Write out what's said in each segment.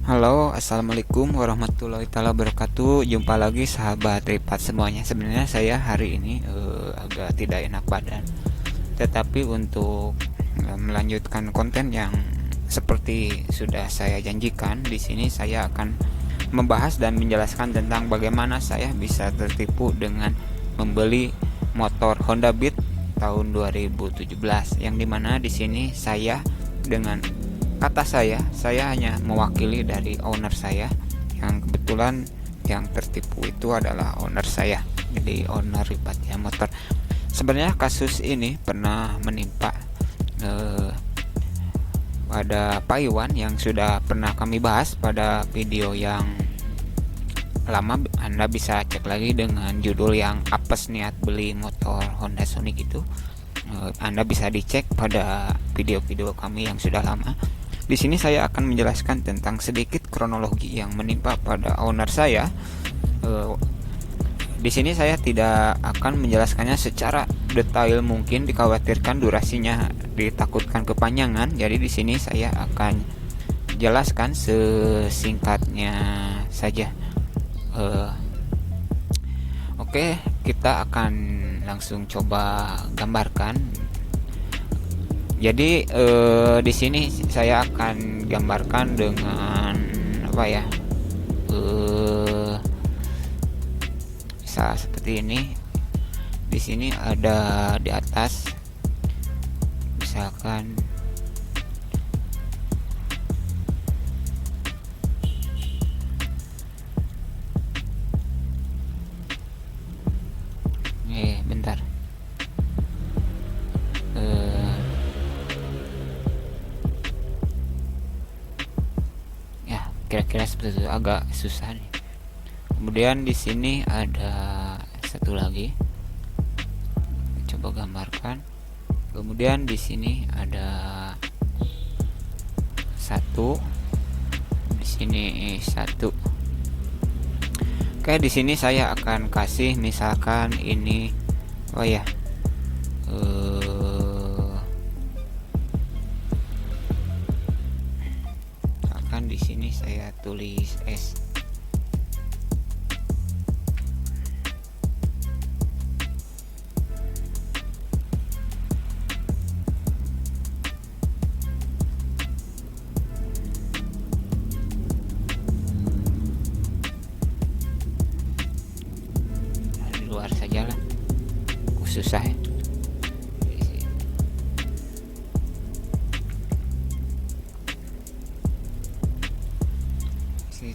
Halo, assalamualaikum warahmatullahi wabarakatuh. Jumpa lagi sahabat Ripat semuanya. Sebenarnya saya hari ini agak tidak enak badan, tetapi untuk melanjutkan konten yang seperti sudah saya janjikan, di sini saya akan membahas dan menjelaskan tentang bagaimana saya bisa tertipu dengan membeli motor Honda Beat tahun 2017, yang dimana di sini saya dengan kata saya hanya mewakili dari owner saya, yang kebetulan yang tertipu itu adalah owner saya, jadi owner Ripatya Motor. Sebenarnya kasus ini pernah menimpa pada Pak Iwan yang sudah pernah kami bahas pada video yang lama. Anda bisa cek lagi dengan judul yang apes niat beli motor Honda Sonic itu. Anda bisa dicek pada video-video kami yang sudah lama. Di sini saya akan menjelaskan tentang sedikit kronologi yang menimpa pada owner saya. Di sini saya tidak akan menjelaskannya secara detail, mungkin dikhawatirkan durasinya ditakutkan kepanjangan. Jadi di sini saya akan jelaskan sesingkatnya saja. Oke, kita akan langsung coba gambarkan. Jadi di sini saya akan gambarkan dengan apa ya? Bisa seperti ini. Di sini ada di atas, misalkan bentar. Ya, kira-kira seperti itu, agak susah nih. Kemudian di sini ada satu lagi. Coba gambarkan. Kemudian di sini ada satu. Di sini satu. Oke, di sini saya akan kasih misalkan ini misalkan di sini saya tulis S. Di luar saja lah, susah ya.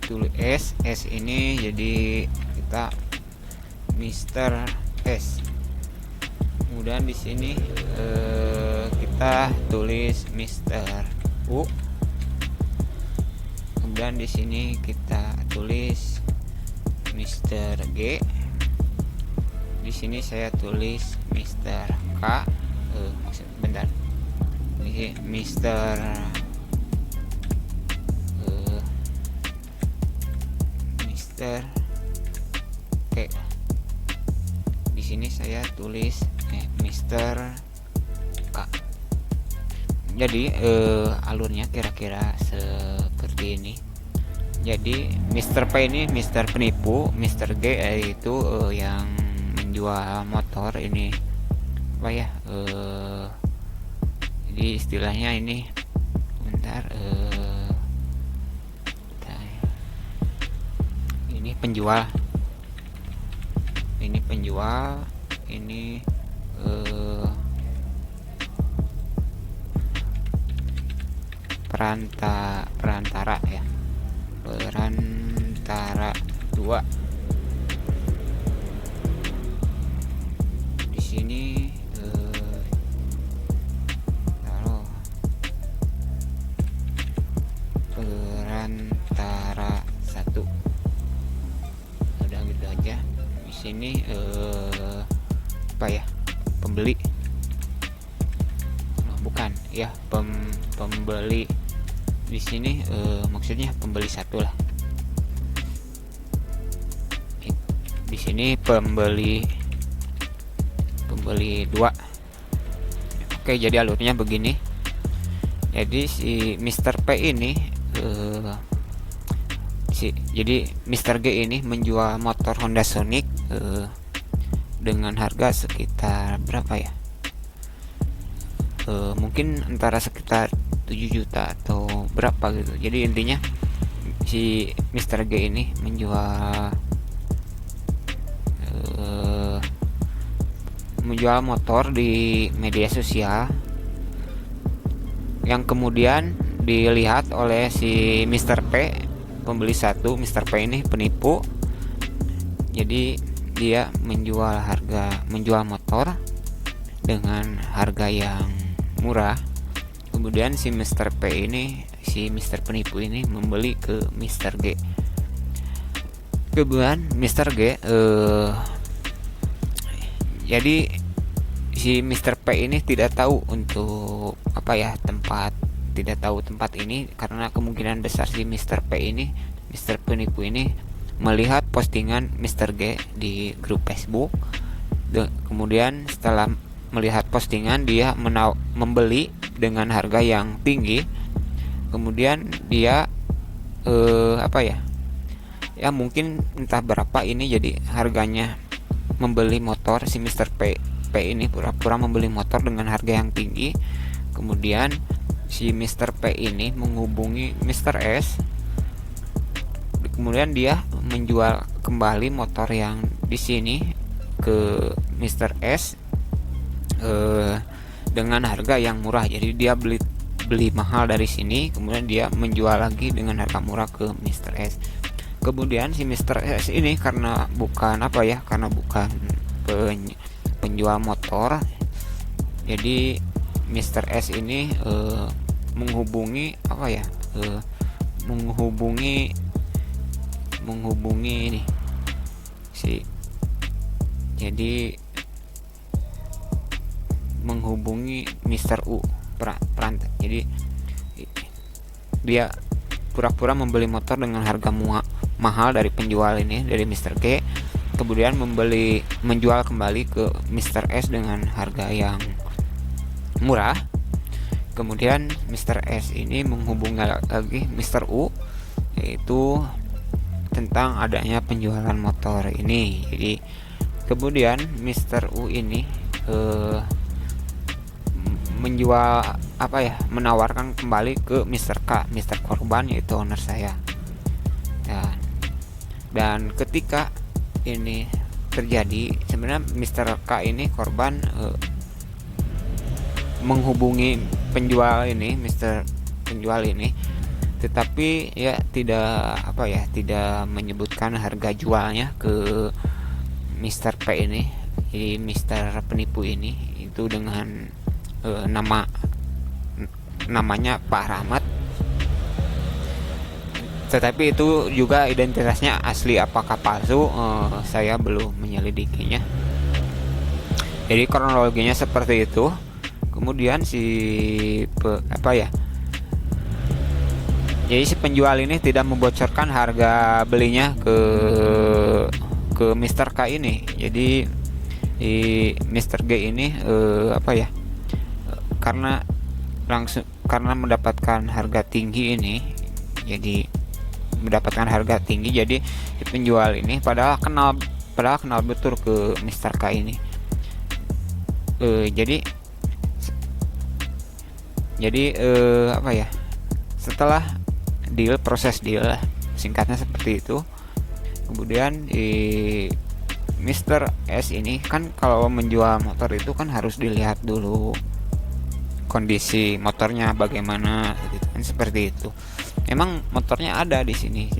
Tulis S ini jadi kita Mr. S. Kemudian di sini kita tulis Mr. U. Kemudian di sini kita tulis Mr. G. Di sini saya tulis Mr. K. Bentar. Ini Mr. Oke. Di sini saya tulis Mr. K. Jadi alurnya kira-kira seperti ini. Jadi Mr. P ini Mr. penipu, Mr. G itu yang menjual motor ini. Apa ya? Jadi istilahnya ini, bentar. Penjual, ini penjual, ini perantara ya, perantara dua. Di sini taruh perantara satu. Di sini pembeli, bukan ya, pembeli. Di sini maksudnya pembeli satu lah. Di sini pembeli dua. Oke, jadi alurnya begini. Jadi si Mr. P ini Jadi Mr. G ini menjual motor Honda Sonic dengan harga sekitar berapa ya, mungkin antara sekitar 7 juta atau berapa gitu. Jadi intinya si Mr. G ini menjual motor di media sosial yang kemudian dilihat oleh si Mr. P, pembeli satu. Mr. P ini penipu, jadi dia menjual motor dengan harga yang murah. Kemudian si Mr. penipu ini membeli ke Mr. G. Kemudian Mr. G jadi si Mr. P ini tidak tahu untuk tidak tahu tempat ini, karena kemungkinan besar si Mr. penipu ini melihat postingan Mr. G di grup Facebook. Kemudian setelah melihat postingan, dia membeli dengan harga yang tinggi. Kemudian dia mungkin entah berapa ini, jadi harganya membeli motor si Mr. P ini pura-pura membeli motor dengan harga yang tinggi. Kemudian si Mr. P ini menghubungi Mr. S. Kemudian dia menjual kembali motor yang di sini ke Mr. S dengan harga yang murah. Jadi dia beli mahal dari sini, kemudian dia menjual lagi dengan harga murah ke Mr. S. Kemudian si Mr. S ini karena bukan penjual motor, jadi Mr. S ini menghubungi ini menghubungi Mr. U perantara. Jadi dia pura-pura membeli motor dengan harga mahal dari penjual ini, dari Mr. G. Kemudian menjual kembali ke Mr. S dengan harga yang murah. Kemudian Mr. S ini menghubungi lagi Mr. U, yaitu tentang adanya penjualan motor ini. Jadi kemudian Mr. U ini menawarkan kembali ke Mr. K, Mr. korban, yaitu owner saya. Dan ketika ini terjadi, sebenarnya Mr. K ini korban menghubungi penjual ini, penjual ini, tetapi ya tidak menyebutkan harga jualnya ke Mr. P ini. Jadi Mr. penipu ini itu dengan namanya Pak Rahmat, tetapi itu juga identitasnya asli apakah palsu, saya belum menyelidikinya. Jadi kronologinya seperti itu. Kemudian jadi si penjual ini tidak membocorkan harga belinya ke Mr. K ini. Jadi Mr. G ini karena mendapatkan harga tinggi ini, jadi si penjual ini padahal kenal betul ke Mr. K ini. Setelah proses deal lah, singkatnya seperti itu. Kemudian Mr. S ini kan kalau menjual motor itu kan harus dilihat dulu kondisi motornya bagaimana gitu kan, seperti itu. Memang motornya ada di sini.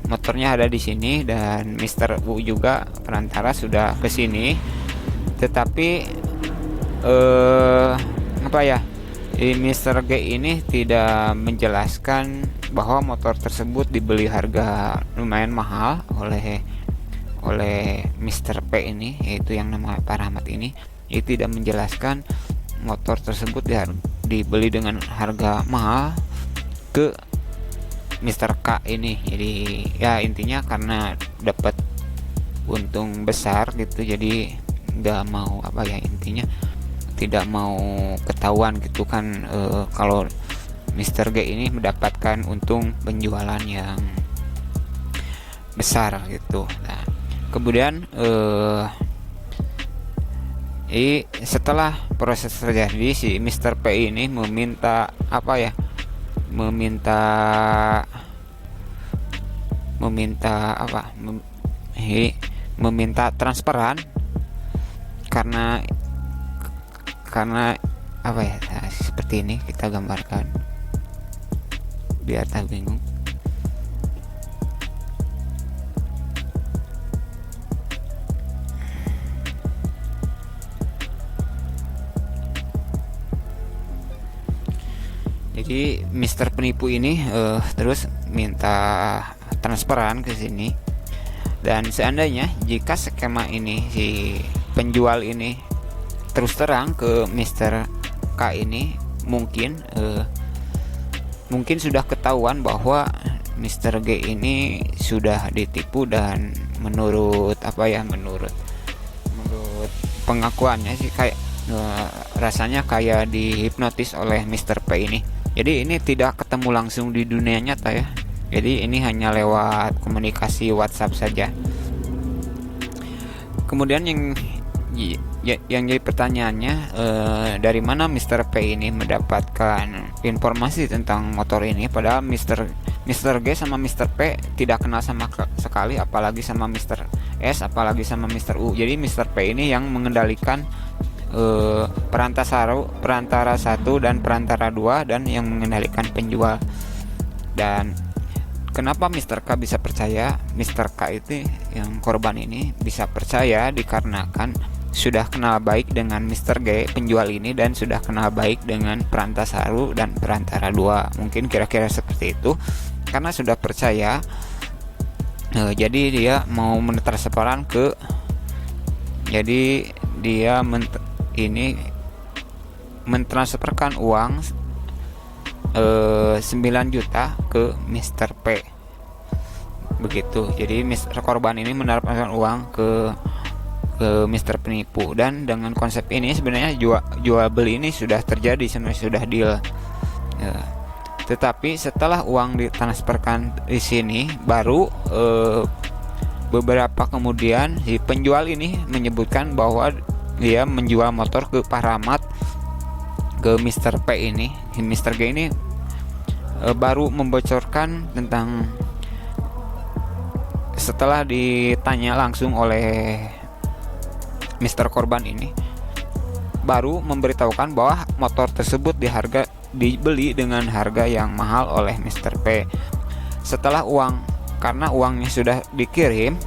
Motornya ada di sini dan Mr. U juga perantara sudah ke sini. Tetapi Mr. G ini tidak menjelaskan bahwa motor tersebut dibeli harga lumayan mahal oleh Mr. P ini, yaitu yang namanya Pak Rahmat ini. Dia tidak menjelaskan motor tersebut dibeli dengan harga mahal ke Mr. K ini. Jadi ya intinya karena dapat untung besar gitu, jadi nggak mau intinya tidak mau ketahuan gitu kan, kalau Mr. G ini mendapatkan untung penjualan yang besar gitu. Nah, kemudian setelah proses terjadi, si Mr. P ini meminta meminta transferan karena seperti ini kita gambarkan biar tak bingung. Jadi Mr. Penipu ini terus minta transferan ke sini, dan seandainya jika skema ini si penjual ini terus terang ke Mr. K ini, mungkin sudah ketahuan bahwa Mr. G ini sudah ditipu, dan menurut pengakuannya sih kayak rasanya kayak dihipnotis oleh Mr. P ini. Jadi ini tidak ketemu langsung di dunia nyata ya. Jadi ini hanya lewat komunikasi WhatsApp saja. Kemudian yang jadi pertanyaannya, dari mana Mr. P ini mendapatkan informasi tentang motor ini, padahal Mr. G sama Mr. P tidak kenal sama sekali, apalagi sama Mr. S, apalagi sama Mr. U. Jadi Mr. P ini yang mengendalikan perantara 1 dan perantara 2, dan yang mengendalikan penjual. Dan kenapa Mr. K bisa percaya? Mr. K itu yang korban ini bisa percaya dikarenakan sudah kenal baik dengan Mr. G penjual ini, dan sudah kenal baik dengan perantara 1 dan perantara 2. Mungkin kira-kira seperti itu. Karena sudah percaya, jadi dia mau mentransferan ke, jadi dia mentransferkan uang 9 juta ke Mr. P. Begitu. Jadi korban ini mentransferkan uang ke Mr. Penipu, dan dengan konsep ini sebenarnya jual beli ini sudah terjadi, sebenarnya sudah deal. Tetapi setelah uang ditransferkan di sini, baru beberapa kemudian si penjual ini menyebutkan bahwa dia menjual motor ke Paramat ke Mr. P ini. Mr. G ini baru membocorkan tentang, setelah ditanya langsung oleh Mr. korban ini, baru memberitahukan bahwa motor tersebut dibeli dengan harga yang mahal oleh Mr. P. Setelah karena uangnya sudah dikirim,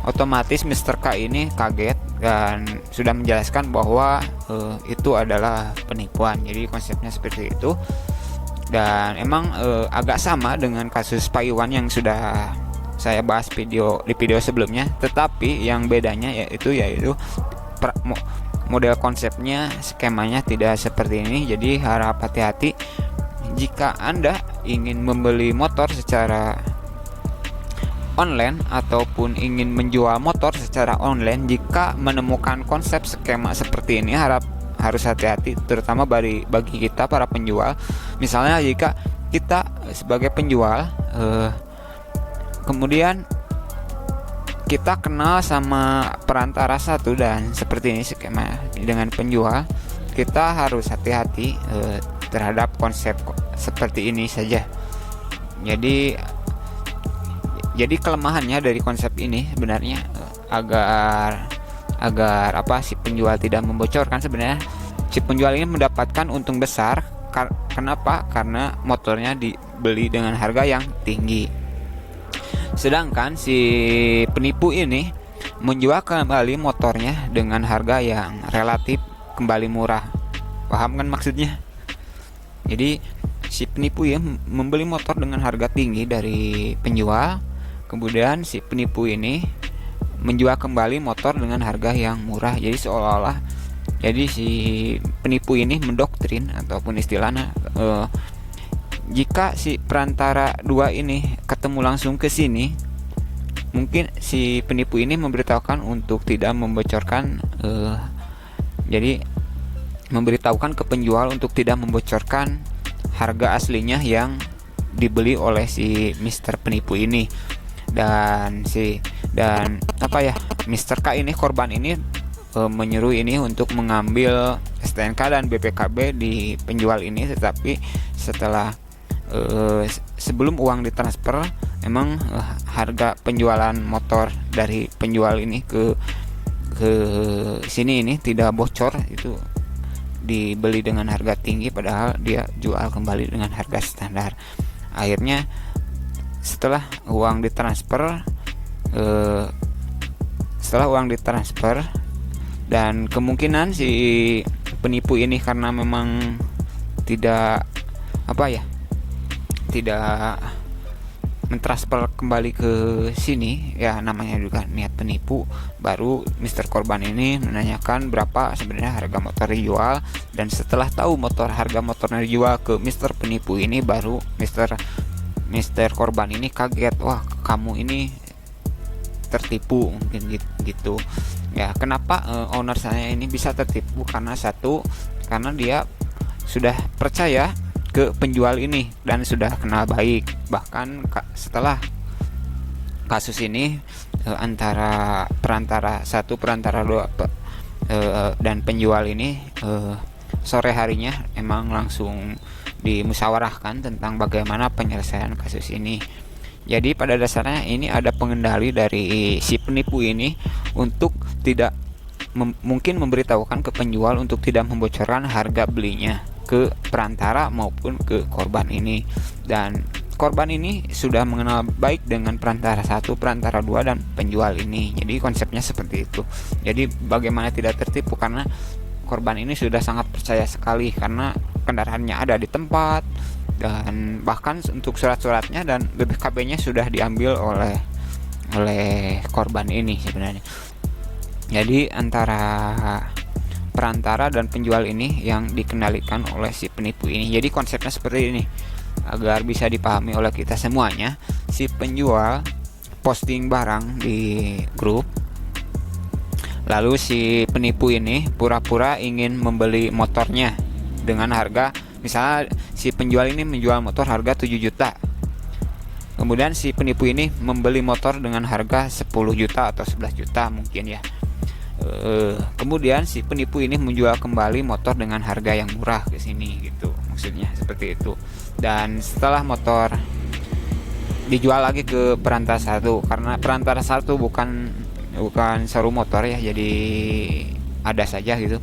otomatis Mr. K ini kaget dan sudah menjelaskan bahwa itu adalah penipuan. Jadi konsepnya seperti itu, dan emang agak sama dengan kasus Payuan yang sudah saya bahas di video sebelumnya. Tetapi yang bedanya yaitu model konsepnya, skemanya tidak seperti ini. Jadi harap hati-hati jika Anda ingin membeli motor secara online ataupun ingin menjual motor secara online. Jika menemukan konsep skema seperti ini, harus hati-hati, terutama bagi kita para penjual. Misalnya jika kita sebagai penjual kemudian kita kenal sama perantara 1, dan seperti ini skema dengan penjual, kita harus hati-hati terhadap konsep seperti ini saja. Jadi kelemahannya dari konsep ini sebenarnya agar si penjual tidak membocorkan, sebenarnya si penjual ini mendapatkan untung besar. Kenapa? Karena motornya dibeli dengan harga yang tinggi. Sedangkan si penipu ini menjual kembali motornya dengan harga yang relatif kembali murah. Paham kan maksudnya? Jadi si penipu ya membeli motor dengan harga tinggi dari penjual, kemudian si penipu ini menjual kembali motor dengan harga yang murah. Jadi seolah-olah si penipu ini mendoktrin, ataupun istilahnya jika si perantara 2 ini ketemu langsung ke sini, mungkin si penipu ini memberitahukan untuk tidak membocorkan, jadi memberitahukan ke penjual untuk tidak membocorkan harga aslinya yang dibeli oleh si Mister Penipu ini. Dan Mister K ini, korban ini menyuruh ini untuk mengambil STNK dan BPKB di penjual ini, tetapi setelah sebelum uang ditransfer, memang harga penjualan motor dari penjual ini ke sini ini tidak bocor, itu dibeli dengan harga tinggi padahal dia jual kembali dengan harga standar. Akhirnya setelah uang ditransfer dan kemungkinan si penipu ini karena memang tidak mentransfer kembali ke sini, ya namanya juga niat penipu, baru Mister Korban ini menanyakan berapa sebenarnya harga motor dijual. Dan setelah tahu harga motornya dijual ke Mister Penipu ini, baru Mister Korban ini kaget, wah kamu ini tertipu, mungkin gitu ya. Kenapa owner saya ini bisa tertipu? Karena dia sudah percaya ke penjual ini dan sudah kenal baik. Bahkan setelah kasus ini antara perantara dua dan penjual ini, sore harinya emang langsung dimusyawarahkan tentang bagaimana penyelesaian kasus ini. Jadi pada dasarnya ini ada pengendali dari si penipu ini untuk tidak mungkin memberitahukan ke penjual untuk tidak membocorkan harga belinya ke perantara maupun ke korban ini. Dan korban ini sudah mengenal baik dengan perantara 1, perantara 2 dan penjual ini. Jadi konsepnya seperti itu. Jadi bagaimana tidak tertipu, karena korban ini sudah sangat percaya sekali karena kendaraannya ada di tempat, dan bahkan untuk surat-suratnya dan BPKB-nya sudah diambil oleh korban ini sebenarnya. Jadi antara perantara dan penjual ini yang dikendalikan oleh si penipu ini. Jadi konsepnya seperti ini, agar bisa dipahami oleh kita semuanya. Si penjual posting barang di grup, lalu si penipu ini pura-pura ingin membeli motornya dengan harga, misalnya si penjual ini menjual motor harga 7 juta, kemudian si penipu ini membeli motor dengan harga 10 juta atau 11 juta mungkin ya. Kemudian si penipu ini menjual kembali motor dengan harga yang murah ke sini gitu, maksudnya seperti itu. Dan setelah motor dijual lagi ke perantara 1, karena perantara 1 bukan showroom motor ya, jadi ada saja gitu.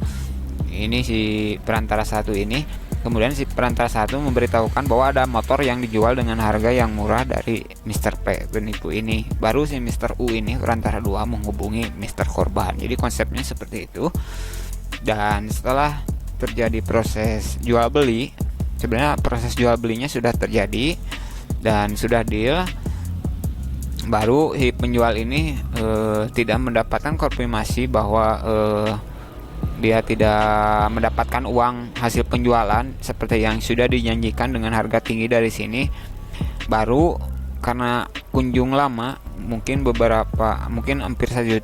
Ini si perantara 1 ini, kemudian si perantara 1 memberitahukan bahwa ada motor yang dijual dengan harga yang murah dari Mister P penipu ini. Baru si Mister U ini, perantara 2, menghubungi Mister Korban. Jadi konsepnya seperti itu. Dan setelah terjadi proses jual beli, sebenarnya proses jual belinya sudah terjadi dan sudah deal, baru si penjual ini tidak mendapatkan konfirmasi bahwa dia tidak mendapatkan uang hasil penjualan seperti yang sudah dijanjikan dengan harga tinggi dari sini. Baru karena kunjung lama, mungkin hampir 1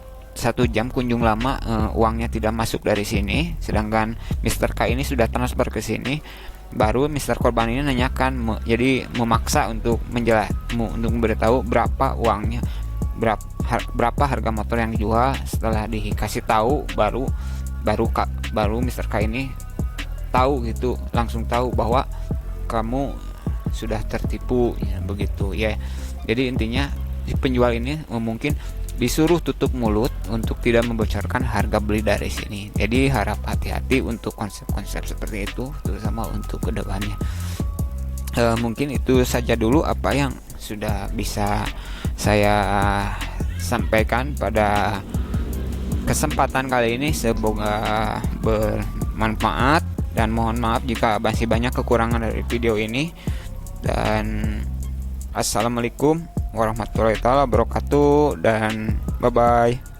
jam kunjung lama, uangnya tidak masuk dari sini, sedangkan Mister K ini sudah transfer ke sini. Baru Mister Korban ini nanyakan, jadi memaksa untuk memberitahu berapa uangnya, berapa harga motor yang dijual. Setelah dikasih tahu, baru Mister K ini tahu gitu, langsung tahu bahwa kamu sudah tertipu ya, begitu ya. Jadi intinya si penjual ini mungkin disuruh tutup mulut untuk tidak membocorkan harga beli dari sini. Jadi harap hati-hati untuk konsep-konsep seperti itu, terutama untuk kedepannya. Mungkin itu saja dulu apa yang sudah bisa saya sampaikan pada kesempatan kali ini. Semoga bermanfaat dan mohon maaf jika masih banyak kekurangan dari video ini. Dan assalamualaikum warahmatullahi wabarakatuh, dan bye bye.